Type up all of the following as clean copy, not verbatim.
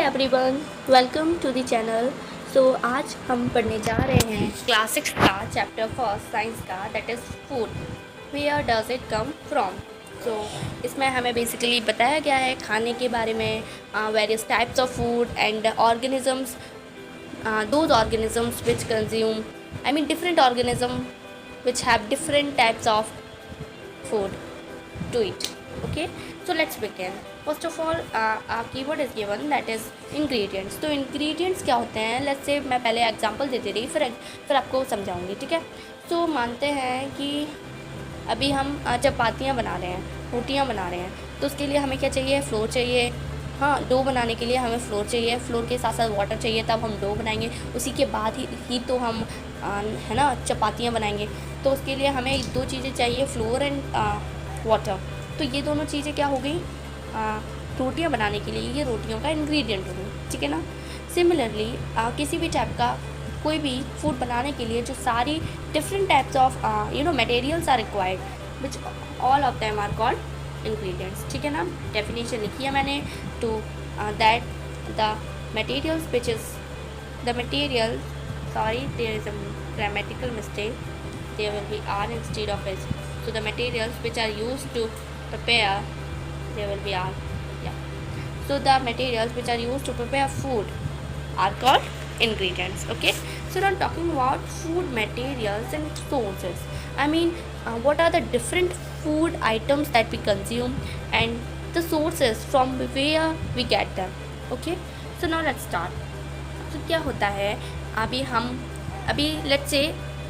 Everyone, welcome to the channel. आज हम पढ़ने जा रहे हैं क्लास 6 का चैप्टर फर्स्ट साइंस का, that is food. Where does it come from. इसमें हमें बेसिकली बताया गया है खाने के बारे में, various types of food and organisms, those organisms which consume, I mean different organism which have different types of food to eat. Okay, so let's begin. First of all, our keyword is given, that is ingredients. तो ingredients क्या होते हैं? Let's say मैं पहले example देती रही, फिर आपको समझाऊंगी, ठीक है। तो मानते हैं कि अभी हम चपातियाँ बना रहे हैं, रोटियाँ बना रहे हैं, तो उसके लिए हमें क्या चाहिए? फ्लोर चाहिए। हाँ, डो बनाने के लिए हमें फ्लोर चाहिए, फ्लोर के साथ साथ वाटर चाहिए, तब हम डो बनाएंगे। उसी के बाद ही तो हम है ना चपातियाँ बनाएंगे। तो उसके लिए हमें दो चीज़ें चाहिए, फ्लोर एंड वाटर। तो ये दोनों चीज़ें क्या हो गई? रोटियाँ बनाने के लिए ये रोटियों का इंग्रेडिएंट हो गई, ठीक है ना। सिमिलरली किसी भी टाइप का कोई भी फूड बनाने के लिए जो सारी different types of materials are required, which all of them are called ingredients, ठीक है ना। डेफिनेशन लिखी है मैंने, to that the materials which is the material, sorry, there is a grammatical mistake, there will be r instead of s. So the materials which are used to prepare, there will be r, yeah. So the materials which are used to prepare food are called ingredients. Okay, so now talking about food materials and sources, I mean what are the different food items that we consume and the sources from where we get them. Okay, so now let's start. तो क्या होता है, अभी let's say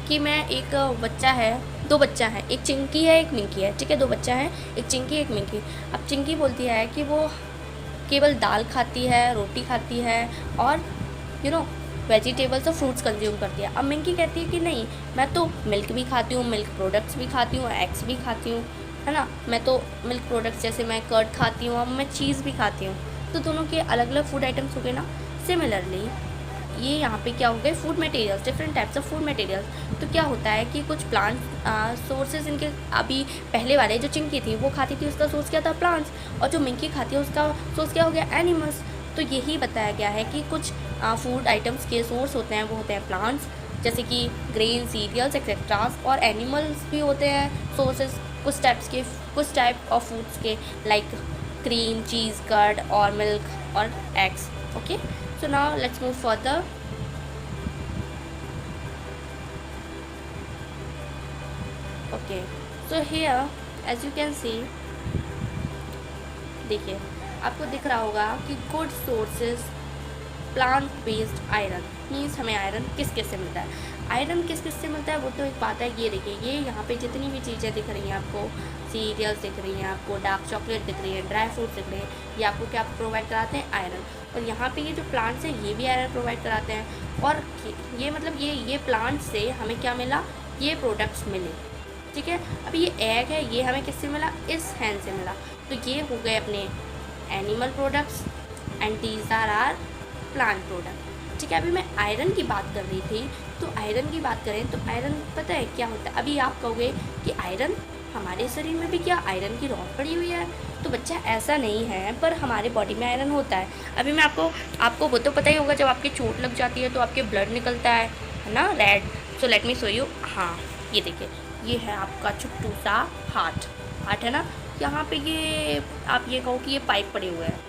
कि मैं एक बच्चा है, दो बच्चा है, एक चिंकी है एक मिंकी है, ठीक है। दो बच्चा है, एक चिंकी एक मिंकी। अब चिंकी बोलती है कि वो केवल दाल खाती है, रोटी खाती है और वेजिटेबल्स और फ्रूट्स कंज्यूम करती है। अब मिंकी कहती है कि नहीं, मैं तो मिल्क भी खाती हूँ, मिल्क प्रोडक्ट्स भी खाती हूँ, एग्स भी खाती हूँ, है ना। मैं तो मिल्क प्रोडक्ट्स जैसे मैं कर्ड खाती हूँ, अब मैं चीज़ भी खाती हूँ। तो दोनों के अलग अलग फूड आइटम्स हो गए ना। सिमिलरली ये यहाँ पे क्या हो गए? Food materials, different types of food materials. तो क्या होता है कि कुछ प्लांट सोर्सेज इनके, अभी पहले वाले जो चिंकी थी वो खाती थी, उसका सोर्स क्या था? प्लांट्स। और जो मिंकी खाती है उसका सोर्स क्या हो गया? एनिमल्स। तो यही बताया गया है कि कुछ फूड आइटम्स के सोर्स होते हैं, वो होते हैं प्लांट्स, जैसे कि ग्रेन, सीरियल्स एक्सेट्रास, और एनिमल्स भी होते हैं सोर्सेज कुछ टाइप ऑफ फूड्स के, लाइक क्रीम, चीज़, कर्ड और मिल्क और eggs. Okay, so now let's move further. Okay, so here as you can see, देखिए आपको दिख रहा होगा कि good sources plant based iron means हमें आयरन किस किस से मिलता है। आयरन किस किस से मिलता है वो तो एक बात है। ये देखिए, ये यहाँ पे जितनी भी चीज़ें दिख रही हैं आपको, सीरियल्स दिख रही हैं आपको, डार्क चॉकलेट दिख रही है, ड्राई फ्रूट दिख रहे हैं, ये आपको क्या प्रोवाइड कराते हैं? आयरन। और यहाँ पे ये जो प्लांट्स हैं ये भी आयरन प्रोवाइड कराते हैं। और ये मतलब ये प्लांट से हमें क्या मिला? ये प्रोडक्ट्स मिले, ठीक है। अभी ये एग है, ये हमें किससे मिला? इस हैंड से मिला। तो ये हो गए अपने animal products and these are plant product, ठीक है। अभी मैं आयरन की बात कर रही थी, तो आयरन की बात करें तो आयरन पता है क्या होता है? अभी आप कहोगे कि आयरन हमारे शरीर में भी क्या आयरन की रॉड पड़ी हुई है? तो बच्चा ऐसा नहीं है, पर हमारे बॉडी में आयरन होता है। अभी मैं आपको वो तो पता ही होगा, जब आपकी चोट लग जाती है तो आपके ब्लड निकलता है ना, red. So let me show you. हाँ, ये देखिए, ये है आपका छोटू सा हार्ट है ना। यहाँ पे ये आप ये कहो कि ये पाइप पड़े हुए हैं,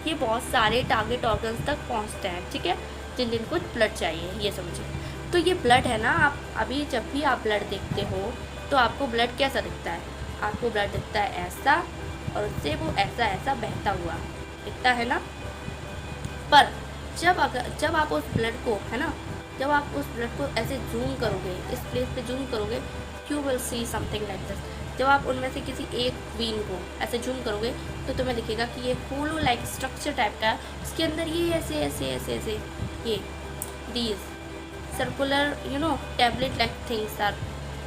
ये बहुत सारे टारगेट ऑर्गन्स तक पहुँचते हैं, ठीक है, जिनको ब्लड चाहिए, ये समझिए। तो ये ब्लड है ना, आप अभी जब भी आप ब्लड देखते हो तो आपको ब्लड कैसा दिखता है? आपको ब्लड दिखता है ऐसा, और उससे वो ऐसा बहता हुआ दिखता है ना। पर जब आप उस ब्लड को, है ना, जब आप उस ब्लड को ऐसे जूम करोगे, इस प्लेस पे जूम करोगे, you will see something like this. जब आप उनमें से किसी एक वेन को ऐसे जूम करोगे तो तुम्हें दिखेगा कि ये होलो लाइक स्ट्रक्चर टाइप का है, उसके अंदर ये ऐसे ये these circular tablet like things are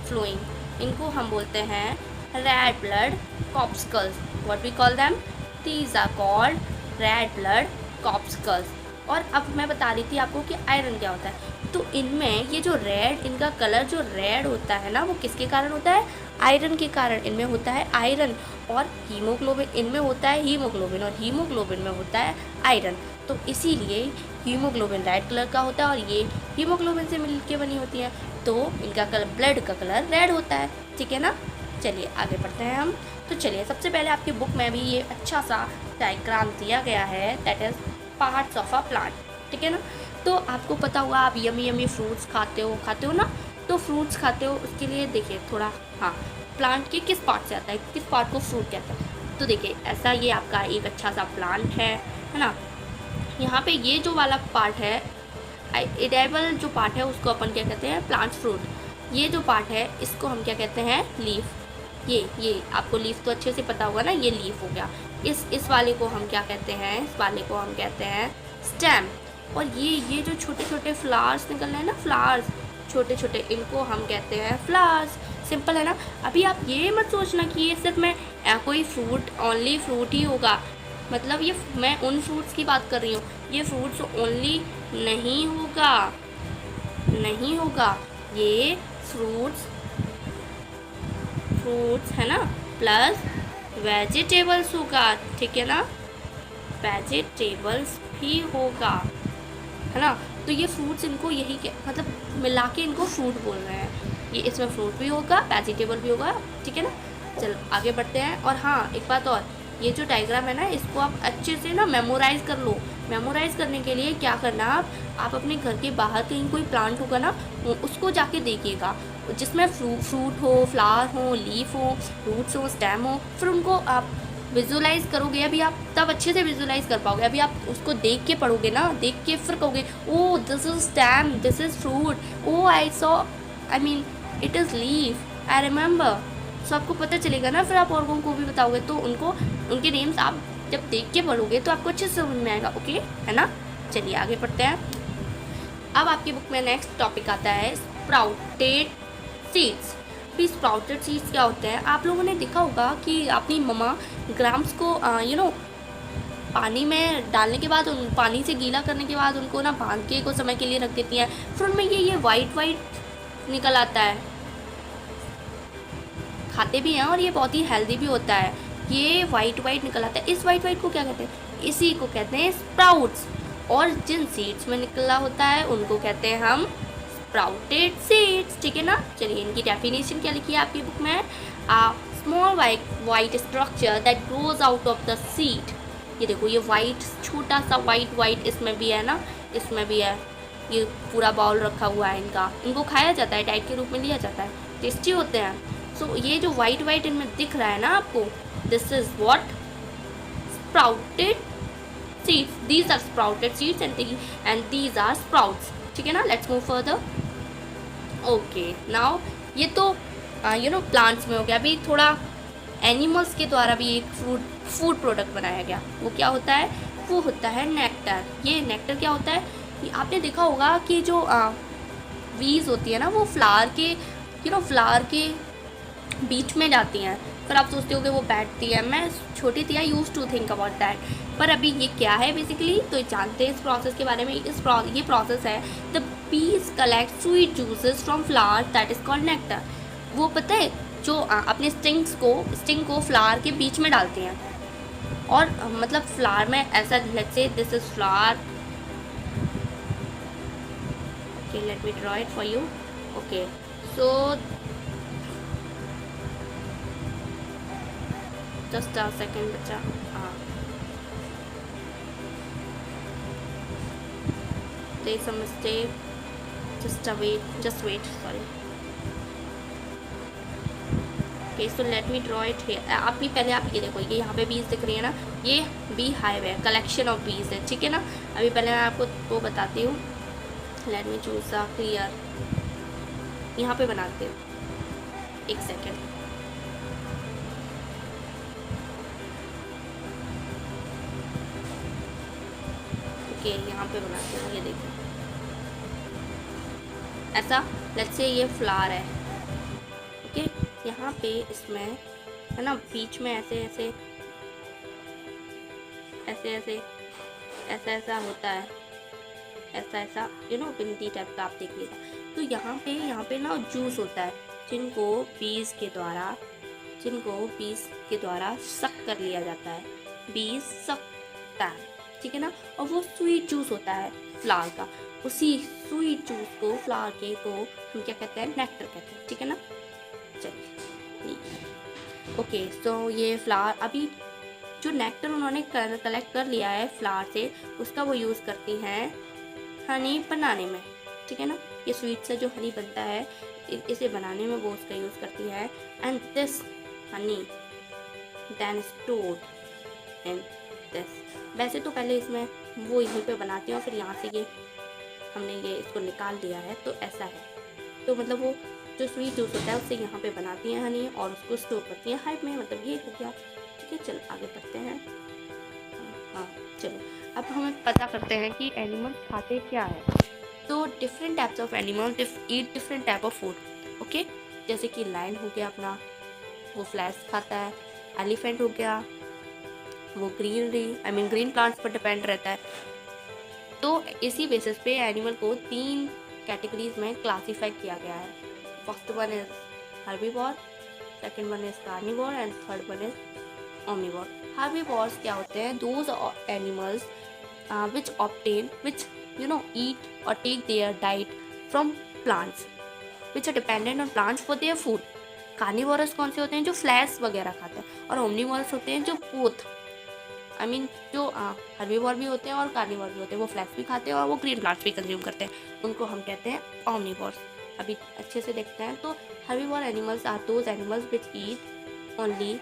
flowing. इनको हम बोलते हैं red blood corpuscles. What we call them? These are called red blood corpuscles. और अब मैं बता रही थी आपको कि आयरन क्या होता है। तो इनमें ये जो रेड, इनका कलर जो रेड होता है ना, वो किसके कारण होता है? आयरन के कारण। इनमें होता है आयरन। और हीमोग्लोबिन, इनमें होता है हीमोग्लोबिन, और हीमोग्लोबिन में होता है आयरन। तो इसीलिए हीमोग्लोबिन रेड कलर का होता है और ये हीमोग्लोबिन से मिलके बनी होती है, तो इनका कलर, ब्लड का कलर रेड होता है। ठीक है ना? चलिए आगे बढ़ते हैं हम। तो चलिए, सबसे पहले आपकी बुक में भी ये अच्छा सा डायग्राम दिया गया है, that is parts of a plant. ठीक है ना? तो आपको पता होगा, आप यमी यमी फ्रूट्स खाते हो ना? तो फ्रूट्स खाते हो, उसके लिए देखिए थोड़ा, हाँ, प्लांट के किस पार्ट से आता है, किस पार्ट को फ्रूट कहते हैं? तो देखिए, ऐसा ये आपका एक अच्छा सा प्लांट है ना? यहाँ पे ये जो वाला पार्ट है, एडेबल जो पार्ट है, उसको अपन क्या कहते हैं? Plant fruit. ये जो पार्ट है, इसको हम क्या कहते हैं? लीफ। ये आपको लीफ तो अच्छे से पता होगा ना, ये लीफ हो गया। इस वाले को हम क्या कहते हैं? इस वाले को हम कहते हैं स्टेम। और ये जो छोटे छोटे फ्लावर्स निकल रहे हैं ना, फ्लावर्स छोटे छोटे, इनको हम कहते हैं फ्लावर्स। सिंपल है ना? अभी आप ये मत सोचना कि ये सिर्फ मैं कोई फ्रूट, ओनली फ्रूट ही होगा, मतलब ये मैं उन फ्रूट्स की बात कर रही हूँ, ये फ्रूट्स ओनली नहीं होगा, नहीं होगा। ये फ्रूट्स है ना, प्लस वेजिटेबल्स होगा। ठीक है ना? वेजिटेबल्स भी होगा, है ना? तो ये फ्रूट्स, इनको यही मतलब मिला के इनको फ्रूट बोल रहे हैं। ये इसमें फ्रूट भी होगा, वेजिटेबल भी होगा। ठीक है ना? चलो आगे बढ़ते हैं। और हाँ, एक बात और, ये जो डायग्राम है ना, इसको आप अच्छे से ना मेमोराइज़ कर लो। मेमोराइज़ करने के लिए क्या करना, आप अपने घर के बाहर कहीं कोई प्लांट होगा ना, उसको जाके देखिएगा, जिसमें फ्रूट हो, फ्लावर हो, लीफ हो, रूट्स हो, स्टेम हो, फिर उनको आप विजुलाइज करोगे। अभी आप तब अच्छे से विजुलाइज कर पाओगे। अभी आप उसको देख के पढ़ोगे ना, देख के फिर कहोगे, oh this is stem, this is fruit, oh I saw, I mean it is leaf, I remember. So आपको पता चलेगा ना, फिर आप औरों को भी बताओगे, तो उनको, उनके नेम्स आप जब देख के पढ़ोगे तो आपको अच्छे से समझ में आएगा। ओके, है ना? चलिए आगे पढ़ते हैं। अब आपकी बुक में नेक्स्ट टॉपिक आता है स्प्राउटेड सीड्स। भी स्प्राउटेड सीड्स क्या होते हैं? आप लोगों ने देखा होगा कि अपनी मम्मा ग्राम्स को पानी में डालने के बाद, उन पानी से गीला करने के बाद उनको ना बांध के कुछ समय के लिए रख देती हैं, फिर उनमें ये वाइट निकल आता है। खाते भी हैं और ये बहुत ही हेल्दी भी होता है। ये वाइट निकल आता है। इस वाइट को क्या कहते हैं? इसी को कहते हैं स्प्राउट्स। और जिन सीड्स में निकला होता है उनको कहते हैं हम स्प्राउटेड सीड्स। ठीक है ना? चलिए, इनकी डेफिनेशन क्या लिखी है आपकी बुक में? Small white structure that grows out of the seed. ये देखो, ये वाइट, छोटा सा वाइट इसमें भी है ना, इसमें भी है। ये पूरा बाउल रखा हुआ है इनका, इनको खाया जाता है, डाइट के रूप में लिया जाता है, टेस्टी होते हैं। सो ये जो वाइट इनमें दिख रहा है ना आपको, this is what? Sprouted seeds. These are sprouted seeds and these are sprouts. ठीक है ना? Let's move further. Okay, now ये तो प्लांट्स में हो गया। अभी थोड़ा एनिमल्स के द्वारा भी एक फूड प्रोडक्ट बनाया गया। वो क्या होता है? वो होता है नेक्टर। ये नेक्टर क्या होता है? आपने देखा होगा कि जो बीज होती है ना, वो फ्लावर के बीच में जाती हैं, पर आप सोचते हो कि वो बैठती है। मैं छोटी थी, I used to think about that. पर अभी ये क्या है बेसिकली, तो जानते हैं इस प्रोसेस के बारे में। ये प्रोसेस है, the bees collect sweet juices from flower, that is called nectar. वो पता है, जो अपने स्टिंग को फ्लावर के बीच में डालते हैं, और मतलब फ्लावर में ऐसा, let's say this is flower, okay, let me draw it for you. Okay, so just a second बच्चा, हाँ, there is a mistake, just wait, sorry. Okay, so let me draw it here. आप ये देखो, ये यहाँ पे बीज दिख रही है ना, ये बी हाइव है, कलेक्शन ऑफ बीज है। ठीक है ना? अभी पहले मैं आपको वो बताती हूँ। Let me choose a clear, यहाँ पे बनाते हूँ, एक सेकेंड। ओके, यहाँ पे बनाते हैं, ये देखो ऐसा। लेट्स से ये फ्लावर है, ओके, यहाँ पे इसमें है ना, बीच में ऐसे ऐसा होता है, ऐसा ऐसा बिंदी टाइप का आप देखिएगा। तो यहाँ पे ना जूस होता है जिनको बीज के द्वारा सक कर लिया जाता है, बीज सकता है, ठीक है ना। और वो स्वीट जूस होता है फ्लावर का, उसी स्वीट जूस को फ्लावर के को हम क्या कहते हैं, नेक्टर कहते हैं, ठीक है ना। चलिए ओके, सो ये फ्लावर अभी जो नेक्टर उन्होंने कलेक्ट कर लिया है फ्लावर से, उसका वो यूज़ करती हैं हनी बनाने में, ठीक है ना। ये स्वीट से जो हनी बनता है इसे बनाने में वो उसका यूज़ करती है। And this honey then stored in this. वैसे तो पहले इसमें वो यहीं पे बनाती हैं और फिर यहाँ से हमने इसको निकाल दिया है, तो ऐसा है। तो मतलब वो जो स्वीट जूस होता है उससे यहाँ पे बनाती हैं हनी और उसको स्टोर करती हैं हाइव में, मतलब ये हो गया, ठीक है। चलो आगे बढ़ते हैं। हाँ चलो, अब हमें पता करते हैं कि एनिमल्स खाते क्या है। तो different types of animals eat different type of food, okay. जैसे कि लायन हो गया अपना, वो फ्लैश खाता है। एलिफेंट हो गया, वो ग्रीन प्लांट्स पर डिपेंड रहता है। तो इसी बेसिस पे एनिमल को 3 कैटेगरीज में क्लासीफाई किया गया है। First one is herbivore, second one is carnivore and third one is omnivore. Herbivores क्या होते हैं, those animals which eat or take their diet from plants which are dependent on plants for their food. Carnivorous कौन से होते हैं, जो flash वगैरह खाते हैं, और ओमनिवोरस होते हैं जो बोथ जो हर्बीवोर भी होते हैं और कार्निवोर भी होते हैं, वो फ्लैश भी खाते हैं और वो ग्रीन प्लांट्स भी कंज्यूम करते हैं, उनको हम कहते हैं ओमनिवोर्स। अभी अच्छे से देखते हैं। तो herbivore animals are those animals which eat only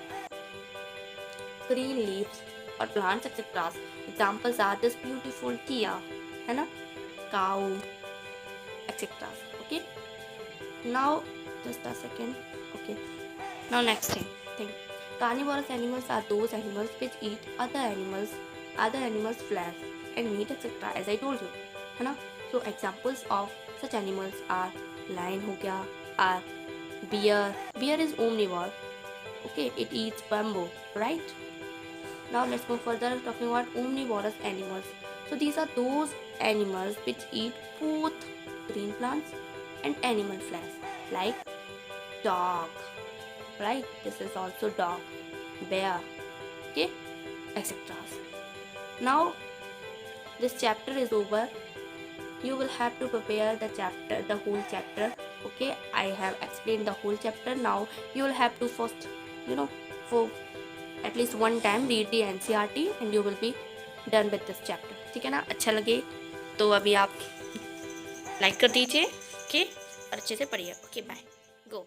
green leaves or plants etc. Examples are this beautiful deer, है ना, cow etc. Okay. Now just a second. Okay. Now next thing. Carnivorous animals are those animals which eat other animals flesh and meat etc. As I told you, है ना. So examples of such animals are lion हो गया, are bear. Bear is omnivore. Okay, it eats bamboo, right? Now let's move further talking about omnivorous animals. So these are those animals which eat both green plants and animal flesh, like dog, right? This is also dog, bear, okay, etc. Now this chapter is over. You will have to prepare the whole chapter. Okay, I have explained the whole chapter. Now you will have to first, for at least one time read the NCERT and you will be done with this chapter, ठीक है ना। अच्छा लगे तो अभी आप like कर दीजिए, ओके, और अच्छे से पढ़िए। ओके बाय, गो।